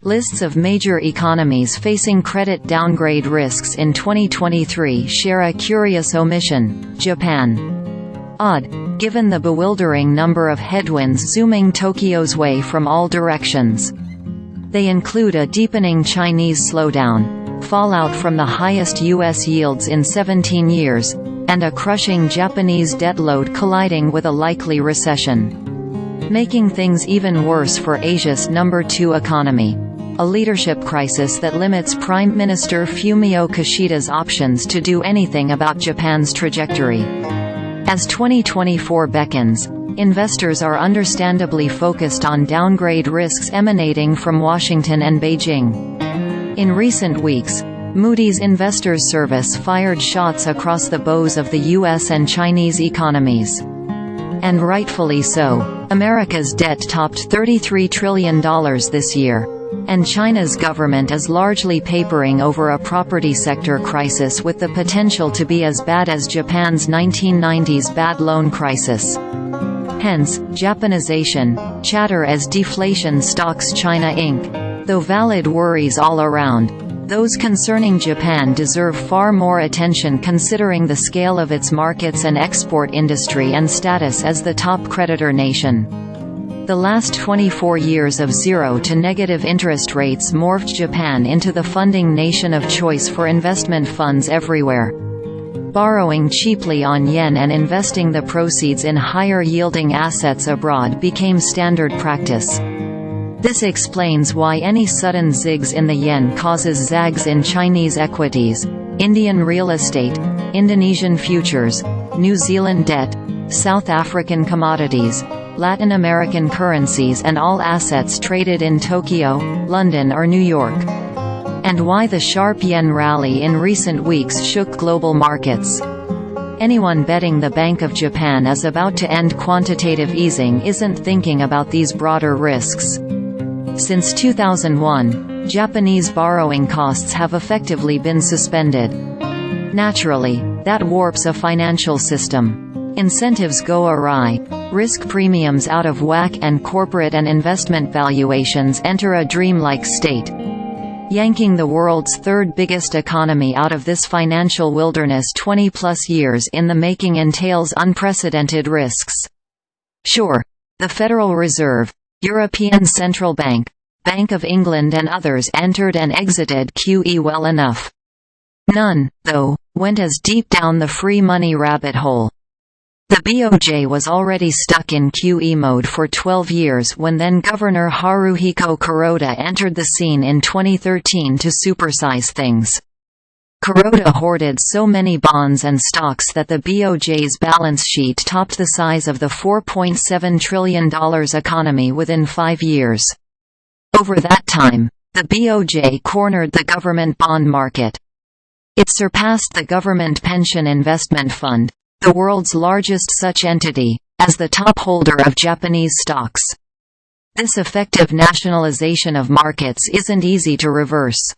Lists of major economies facing credit downgrade risks in 2023 share a curious omission: Japan. Odd, given the bewildering number of headwinds zooming Tokyo's way from all directions. They include a deepening Chinese slowdown, fallout from the highest U.S. yields in 17 years, and a crushing Japanese debt load colliding with a likely recession. Making things even worse for Asia's number 2 economy. A leadership crisis that limits Prime Minister Fumio Kishida's options to do anything about Japan's trajectory. As 2024 beckons, investors are understandably focused on downgrade risks emanating from Washington and Beijing. In recent weeks, Moody's Investors Service fired shots across the bows of the U.S. and Chinese economies. And rightfully so. America's debt topped $33 trillion this year. And China's government is largely papering over a property sector crisis with the potential to be as bad as Japan's 1990s bad loan crisis. Hence, Japanization, chatter as deflation stalks China Inc. Though valid worries all around, those concerning Japan deserve far more attention considering the scale of its markets and export industry and status as the top creditor nation. The last 24 years of zero to negative interest rates morphed Japan into the funding nation of choice for investment funds everywhere. Borrowing cheaply on yen and investing the proceeds in higher-yielding assets abroad became standard practice. This explains why any sudden zigs in the yen causes zags in Chinese equities, Indian real estate, Indonesian futures, New Zealand debt, South African commodities, Latin American currencies and all assets traded in Tokyo, London or New York. And why the sharp yen rally in recent weeks shook global markets. Anyone betting the Bank of Japan is about to end quantitative easing isn't thinking about these broader risks. Since 2001, Japanese borrowing costs have effectively been suspended. Naturally, that warps a financial system. Incentives go awry, risk premiums out of whack and corporate and investment valuations enter a dreamlike state. Yanking the world's third biggest economy out of this financial wilderness 20-plus years in the making entails unprecedented risks. Sure, the Federal Reserve, European Central Bank, Bank of England and others entered and exited QE well enough. None, though, went as deep down the free money rabbit hole. The BOJ was already stuck in QE mode for 12 years when then-Governor Haruhiko Kuroda entered the scene in 2013 to supersize things. Kuroda hoarded so many bonds and stocks that the BOJ's balance sheet topped the size of the $4.7 trillion economy within 5 years. Over that time, the BOJ cornered the government bond market. It surpassed the Government Pension Investment Fund, the world's largest such entity, as the top holder of Japanese stocks. This effective nationalization of markets isn't easy to reverse.